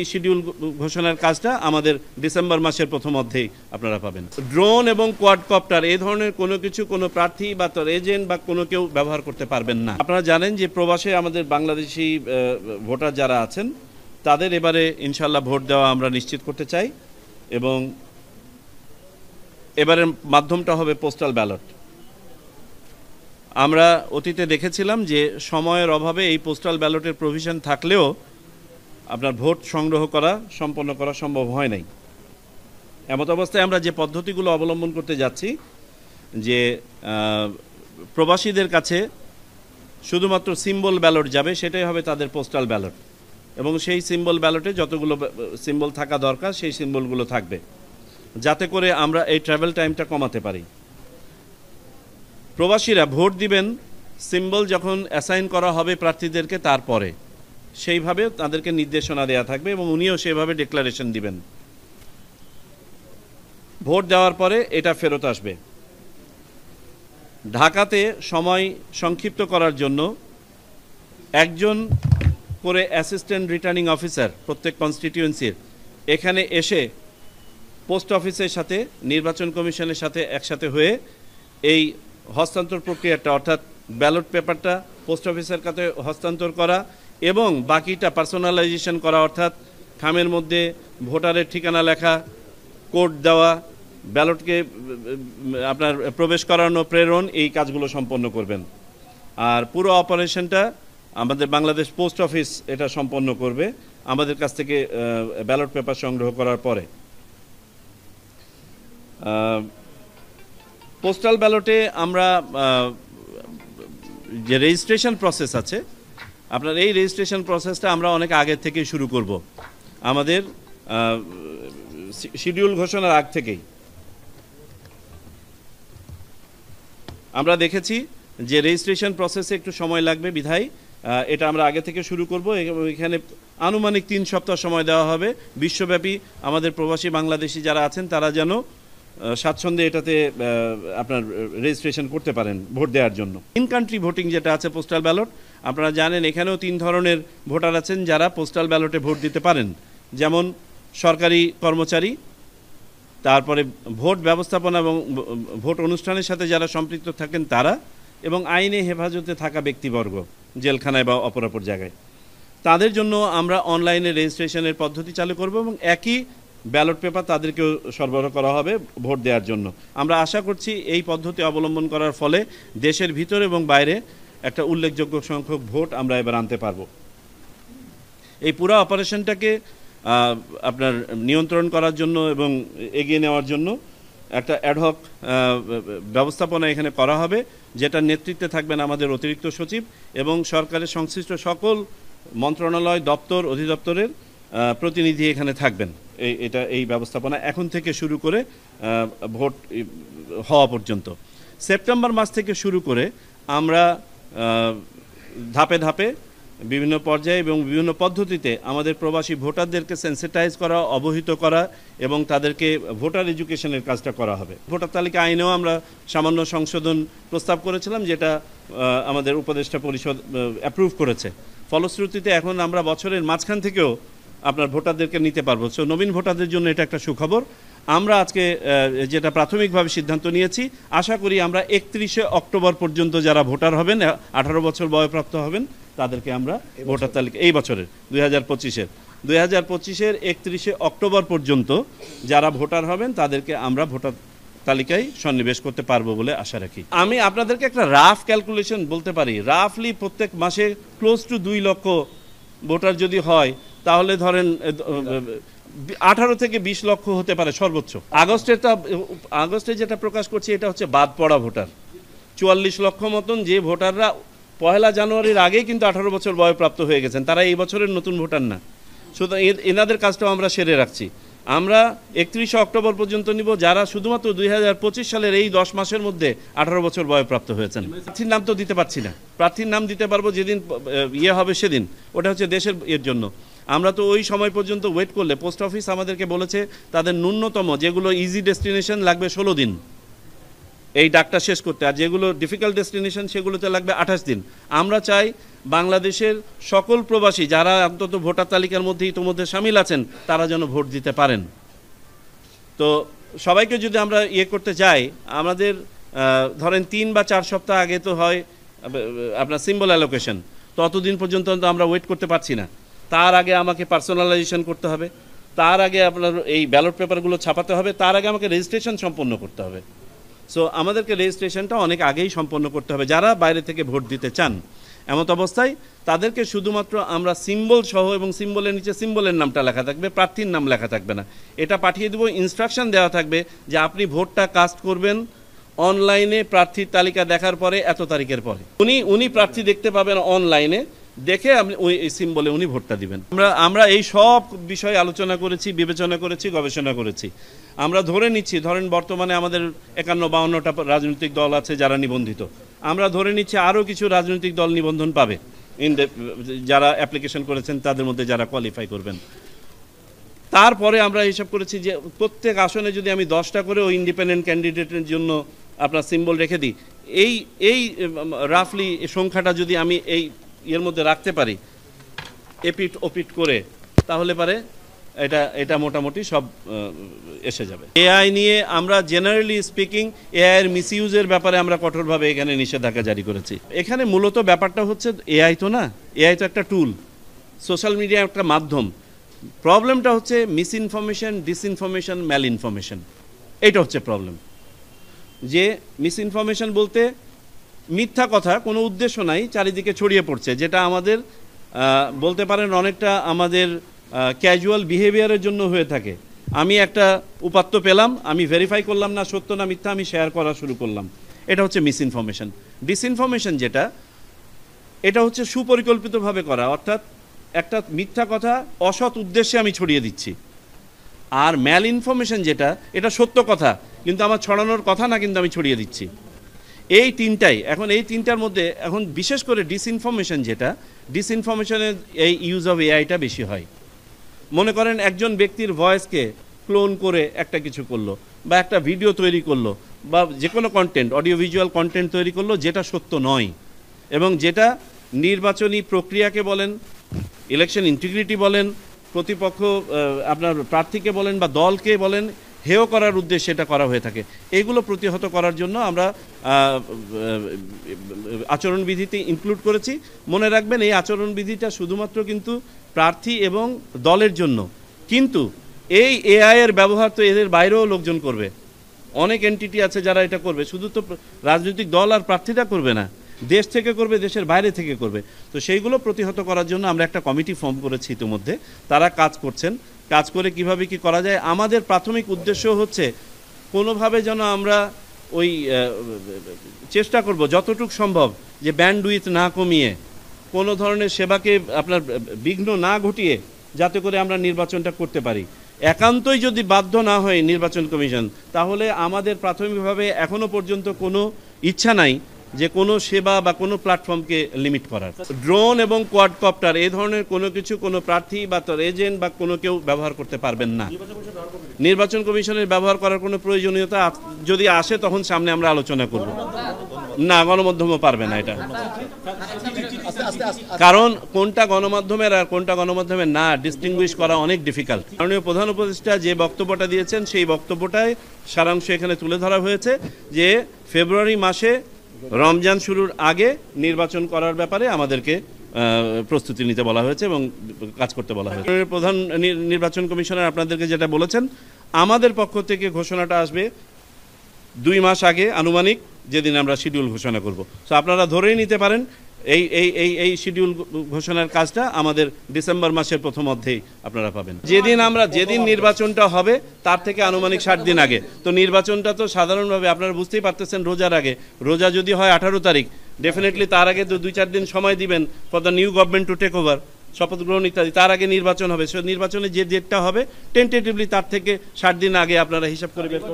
Schedule ঘোষণার কাজটা আমাদের ডিসেম্বর মাসের প্রথম অর্ধেই আপনারা পাবেন। ড্রোন এবং কোয়াডকপ্টার এই ধরনের কোনো কিছু কোনো প্রার্থী বা তার এজেন্ট বা কোনো কেউ ব্যবহার করতে পারবেন না। আপনারা জানেন যে প্রবাসে আমাদের বাংলাদেশি ভোটার যারা আছেন তাদের এবারে ইনশাল্লাহ ভোট দেওয়া আমরা নিশ্চিত করতে চাই এবং এবারের মাধ্যমটা হবে পোস্টাল ব্যালট। আমরা অতীতে দেখেছিলাম যে সময়ের অভাবে এই পোস্টাল ব্যালটের প্রভিশন থাকলেও আপনার ভোট সংগ্রহ করা সম্পন্ন করা সম্ভব হয় নাই। এমত অবস্থায় আমরা যে পদ্ধতিগুলো অবলম্বন করতে যাচ্ছি যে প্রবাসীদের কাছে শুধুমাত্র সিম্বল ব্যালট যাবে, সেটাই হবে তাদের পোস্টাল ব্যালট এবং সেই সিম্বল ব্যালটে যতগুলো সিম্বল থাকা দরকার সেই সিম্বলগুলো থাকবে, যাতে করে আমরা এই ট্রাভেল টাইমটা কমাতে পারি। প্রবাসীরা ভোট দিবেন সিম্বল যখন অ্যাসাইন করা হবে প্রার্থীদেরকে, তারপরে সেইভাবে তাদেরকে নির্দেশনা দেওয়া থাকবে এবং উনিও সেভাবে ডিক্লারেশন দিবেন। ভোট দেওয়ার পরে এটা ফেরত আসবে। ঢাকাতে সময় সংক্ষিপ্ত করার জন্য একজন করে অ্যাসিস্ট্যান্ট রিটার্নিং অফিসার প্রত্যেক কনস্টিটিউয়েন্সির এখানে এসে পোস্ট অফিসের সাথে নির্বাচন কমিশনের সাথে একসাথে হয়ে এই হস্তান্তর প্রক্রিয়াটা অর্থাৎ ব্যালট পেপারটা পোস্ট অফিসের কাছে হস্তান্তর করা এবং বাকিটা পার্সোনালাইজেশন করা, অর্থাৎ খামের মধ্যে ভোটারের ঠিকানা লেখা, কোড দেওয়া, ব্যালটকে আপনার প্রবেশ করানো, প্রেরণ, এই কাজগুলো সম্পন্ন করবেন। আর পুরো অপারেশনটা আমাদের বাংলাদেশ পোস্ট অফিস এটা সম্পন্ন করবে আমাদের কাছ থেকে ব্যালট পেপার সংগ্রহ করার পরে। পোস্টাল ব্যালটে আমরা যে রেজিস্ট্রেশন প্রসেস আছে, আপনার এই রেজিস্ট্রেশন প্রসেসটা আমরা অনেক আগে থেকে শুরু করব, আমাদের শিডিউল ঘোষণার আগ থেকেই। আমরা দেখেছি যে রেজিস্ট্রেশন প্রসেসে একটু সময় লাগবে, বিধায় এটা আমরা আগে থেকে শুরু করব। এখানে আনুমানিক 3 সপ্তাহ সময় দেওয়া হবে। বিশ্বব্যাপী আমাদের প্রবাসী বাংলাদেশি যারা আছেন তারা যেন স্বাচ্ছন্দ্যে এটাতে আপনার রেজিস্ট্রেশন করতে পারেন ভোট দেওয়ার জন্য। ইন কান্ট্রি ভোটিং যেটা আছে পোস্টাল ব্যালট, আপনারা জানেন এখানেও 3 ধরনের ভোটার আছেন যারা পোস্টাল ব্যালটে ভোট দিতে পারেন, যেমন সরকারি কর্মচারী, তারপরে ভোট ব্যবস্থাপনা এবং ভোট অনুষ্ঠানের সাথে যারা সম্পৃক্ত থাকেন তারা, এবং আইনে হেফাজতে থাকা ব্যক্তিবর্গ জেলখানায় বা অপরাপর জায়গায়। তাদের জন্য আমরা অনলাইনে রেজিস্ট্রেশনের পদ্ধতি চালু করব এবং একই ব্যালট পেপার তাদেরকেও সরবরাহ করা হবে ভোট দেওয়ার জন্য। আমরা আশা করছি এই পদ্ধতি অবলম্বন করার ফলে দেশের ভিতরে এবং বাইরে একটা উল্লেখযোগ্য সংখ্যক ভোট আমরা এবার আনতে পারব। এই পুরো অপারেশনটাকে আপনার নিয়ন্ত্রণ করার জন্য এবং এগিয়ে নেওয়ার জন্য একটা অ্যাডহক ব্যবস্থাপনা এখানে করা হবে, যেটা নেতৃত্বে থাকবেন আমাদের অতিরিক্ত সচিব এবং সরকারের সংশ্লিষ্ট সকল মন্ত্রণালয়, দপ্তর, অধিদপ্তরের প্রতিনিধি এখানে থাকবেন। এই ব্যবস্থাপনা এখন থেকে শুরু করে ভোট হওয়া পর্যন্ত। সেপ্টেম্বর মাস থেকে শুরু করে আমরা ধাপে ধাপে বিভিন্ন পর্যায়ে এবং বিভিন্ন পদ্ধতিতে আমাদের প্রবাসী ভোটারদেরকে সেন্সিটাইজ করা, অবহিত করা এবং তাদেরকে ভোটার এডুকেশনের কাজটা করা হবে। ভোটার তালিকা আইনেও আমরা সামান্য সংশোধন প্রস্তাব করেছিলাম, যেটা আমাদের উপদেষ্টা পরিষদ অ্যাপ্রুভ করেছে। ফলশ্রুতিতে এখন আমরা বছরের মাঝখান থেকেও আপনার ভোটারদেরকে নিতে পারবো। সো নবীন ভোটারদের জন্য এটা একটা সুখবর। আমরা আজকে যেটা প্রাথমিকভাবে সিদ্ধান্ত নিয়েছি, আশা করি আমরা 31শে অক্টোবর পর্যন্ত যারা ভোটার হবেন, 18 বছর বয়প্রাপ্ত হবেন, তাদেরকে আমরা ভোটার তালিকা এই বছরের 2025-এর 31শে অক্টোবর পর্যন্ত যারা ভোটার হবেন তাদেরকে আমরা ভোটার তালিকায় সন্নিবেশ করতে পারবো বলে আশা রাখি। আমি আপনাদেরকে একটা রাফ ক্যালকুলেশন বলতে পারি। রাফলি প্রত্যেক মাসে ক্লোজ টু 2 লক্ষ ভোটার যদি হয়, তাহলে ধরেন 18 থেকে 20 লক্ষ হতে পারে সর্বোচ্চ। আগস্টে যেটা প্রকাশ করছি এটা হচ্ছে বাদ পড়া ভোটার। 44 লক্ষ মতন যে ভোটাররা 1 জানুয়ারির আগেই কিন্তু 18 বছর বয়প্রাপ্ত হয়ে গেছেন, তারা এই বছরের নতুন ভোটার না। সুতরাং এনাদের কাজটাও আমরা সেরে রাখছি। আমরা 31শে অক্টোবর পর্যন্ত নিব যারা শুধুমাত্র 2025 সালের এই 10 মাসের মধ্যে 18 বছর বয়প্রাপ্ত হয়েছেন। প্রার্থীর নাম তো দিতে পারছি না, প্রার্থীর নাম দিতে পারবো যেদিন হবে সেদিন, ওটা হচ্ছে দেশের এর জন্য। আমরা তো ওই সময় পর্যন্ত ওয়েট করলে পোস্ট অফিস আমাদেরকে বলেছে তাদের ন্যূনতম যেগুলো ইজি ডেস্টিনেশন লাগবে 16 দিন এই ডাকটা শেষ করতে, আর যেগুলো ডিফিকাল্ট ডেস্টিনেশন সেগুলোতে লাগবে 28 দিন। আমরা চাই বাংলাদেশের সকল প্রবাসী যারা অন্তত ভোটার তালিকার মধ্যে ইতোমধ্যে শামিল আছেন তারা যেন ভোট দিতে পারেন। তো সবাইকে যদি আমরা করতে যাই, আমাদের ধরেন 3 বা 4 সপ্তাহ আগে তো হয় আপনার সিম্বল অ্যালোকেশন, ততদিন পর্যন্ত আমরা ওয়েট করতে পারছি না। তার আগে আমাকে পার্সোনালাইজেশন করতে হবে, তার আগে আপনার এই ব্যালট পেপারগুলো ছাপাতে হবে, তার আগে আমাকে রেজিস্ট্রেশন সম্পন্ন করতে হবে। সো আমাদেরকে রেজিস্ট্রেশনটা অনেক আগেই সম্পন্ন করতে হবে যারা বাইরে থেকে ভোট দিতে চান। এমত অবস্থায় তাদেরকে শুধুমাত্র আমরা সিম্বল সহ এবং সিম্বলের নিচে সিম্বলের নামটা লেখা থাকবে, প্রার্থীর নাম লেখা থাকবে না, এটা পাঠিয়ে দেবো। ইনস্ট্রাকশন দেওয়া থাকবে যে আপনি ভোটটা কাস্ট করবেন অনলাইনে প্রার্থীর তালিকা দেখার পরে এত তারিখের পরে। উনি প্রার্থী দেখতে পাবেন অনলাইনে, দেখে আপনি ওই সিম্বলে উনি ভোটটা দিবেন। আমরা এই সব বিষয়ে আলোচনা করেছি, বিবেচনা করেছি, গবেষণা করেছি। আমরা ধরে নিচ্ছি, ধরেন বর্তমানে আমাদের 51-52টা রাজনৈতিক দল আছে যারা নিবন্ধিত। আমরা ধরে নিচ্ছি আরও কিছু রাজনৈতিক দল নিবন্ধন পাবে যারা অ্যাপ্লিকেশন করেছেন, তাদের মধ্যে যারা কোয়ালিফাই করবেন। তারপরে আমরা হিসাব করেছি যে প্রত্যেক আসনে যদি আমি 10টা করে ওই ইন্ডিপেন্ডেন্ট ক্যান্ডিডেটের জন্য আপনার সিম্বল রেখে দিই, এই রাফলি সংখ্যাটা যদি আমি এই এর মধ্যে রাখতে পারি এপিট ওপিট করে, তাহলে পারে এটা মোটামুটি সব এসে যাবে। এআই নিয়ে আমরা জেনারেলি স্পিকিং এআই এর মিসইউজের ব্যাপারে আমরা কঠোরভাবে এখানে নিষেধাজ্ঞা জারি করেছি। এখানে মূলত ব্যাপারটা হচ্ছে এআই তো না, এআই তো একটা টুল, সোশ্যাল মিডিয়া একটা মাধ্যম। প্রবলেমটা হচ্ছে মিসইনফরমেশন, ডিসইনফরমেশন, ম্যাল ইনফরমেশন, এটা হচ্ছে প্রবলেম। যে মিসইনফরমেশন বলতে মিথ্যা কথা, কোনো উদ্দেশ্য নাই, চারিদিকে ছড়িয়ে পড়ছে, যেটা আমাদের বলতে পারেন অনেকটা আমাদের ক্যাজুয়াল বিহেভিয়ারের জন্য হয়ে থাকে। আমি একটা উপাত্ত পেলাম, আমি ভেরিফাই করলাম না সত্য না মিথ্যা, আমি শেয়ার করা শুরু করলাম, এটা হচ্ছে মিসইনফরমেশন। ডিসইনফরমেশন যেটা, এটা হচ্ছে সুপরিকল্পিতভাবে করা, অর্থাৎ একটা মিথ্যা কথা অসৎ উদ্দেশ্যে আমি ছড়িয়ে দিচ্ছি। আর ম্যাল ইনফরমেশন যেটা, এটা সত্য কথা কিন্তু আমার ছড়ানোর কথা না, কিন্তু আমি ছড়িয়ে দিচ্ছি। এই তিনটাই, এখন এই তিনটার মধ্যে এখন বিশেষ করে ডিসইনফরমেশন যেটা, ডিসইনফরমেশনের এই ইউজ অফ এআইটা বেশি হয়। মনে করেন একজন ব্যক্তির ভয়েসকে ক্লোন করে একটা কিছু করলো, বা একটা ভিডিও তৈরি করলো, বা যে কোনো কন্টেন্ট, অডিও ভিজুয়াল কন্টেন্ট তৈরি করলো যেটা সত্য নয়, এবং যেটা নির্বাচনী প্রক্রিয়াকে বলেন, ইলেকশন ইন্টিগ্রিটি বলেন, প্রতিপক্ষ আপনার প্রার্থীকে বলেন বা দলকে বলেন, হেয় করার উদ্দেশ্যে এটা করা হয়ে থাকে। এগুলো প্রতিহত করার জন্য আমরা আচরণবিধিতে ইনক্লুড করেছি। মনে রাখবেন এই আচরণবিধিটা শুধুমাত্র কিন্তু প্রার্থী এবং দলের জন্য, কিন্তু এই এআই এর ব্যবহার তো এদের বাইরেও লোকজন করবে, অনেক এন্টিটি আছে যারা এটা করবে। শুধু তো রাজনৈতিক দল আর প্রার্থীরা করবে না, দেশ থেকে করবে, দেশের বাইরে থেকে করবে। তো সেইগুলো প্রতিহত করার জন্য আমরা একটা কমিটি ফর্ম করেছি ইতিমধ্যে, তারা কাজ করছেন। কাজ করে কিভাবে কি করা যায়, আমাদের প্রাথমিক উদ্দেশ্য হচ্ছে কোনোভাবে যেন আমরা ওই চেষ্টা করব যতটুকু সম্ভব যে ব্যান্ডউইথ না কমিয়ে, কোনো ধরনের সেবাকে আপনার বিঘ্ন না ঘটিয়ে, যাতে করে আমরা নির্বাচনটা করতে পারি। একান্তই যদি বাধ্য না হয় নির্বাচন কমিশন, তাহলে আমাদের প্রাথমিকভাবে এখনো পর্যন্ত কোনো ইচ্ছা নাই যে কোনো সেবা বা কোনো প্ল্যাটফর্মকে লিমিট করার। ড্রোন এবং কোয়াডকপ্টার এই ধরনের কোনো কিছু কোনো প্রার্থী বা তার এজেন্ট বা কোনো কেউ ব্যবহার করতে পারবেন না। নির্বাচন কমিশনের ব্যবহার করার কোনো প্রয়োজনীয়তা যদি আসে তখন সামনে আমরা আলোচনা করব। না, গণমাধ্যমও পারবে না এটা, কারণ কোনটা গণমাধ্যমের আর কোনটা গণমাধ্যমের না ডিস্টিংগুইশ করা অনেক ডিফিকাল্ট। মাননীয় প্রধান উপদেষ্টা যে বক্তব্যটা দিয়েছেন সেই বক্তব্যটায় সারাংশ এখানে তুলে ধরা হয়েছে যে ফেব্রুয়ারি মাসে রমজান শুরুর আগে নির্বাচন করার ব্যাপারে আমাদেরকে প্রস্তুতি নিতে বলা হয়েছে এবং কাজ করতে বলা হয়েছে। প্রধান নির্বাচন কমিশনার আপনাদেরকে যেটা বলেছেন, আমাদের পক্ষ থেকে ঘোষণাটা আসবে 2 মাস আগে আনুমানিক, যেদিন আমরা শিডিউল ঘোষণা করব। সো আপনারা ধরেই নিতে পারেন এই শিডিউল ঘোষণার কাজটা আমাদের ডিসেম্বর মাসের প্রথম অর্ধেই আপনারা পাবেন। যেদিন নির্বাচনটা হবে তার থেকে আনুমানিক 60 দিন আগে। তো নির্বাচনটা তো সাধারণভাবে আপনারা বুঝতেই পারতেছেন রোজার আগে, রোজা যদি হয় 18 তারিখ, ডেফিনেটলি তার আগে তো 2-4 দিন সময় দিবেন for the new government to take over, শপথ গ্রহণ ইত্যাদি। তার আগে নির্বাচন হবে, সে নির্বাচনে যে ডেটটা হবে টেন্টেটিভলি তার থেকে 60 দিন আগে আপনারা হিসাব করে বের করবেন।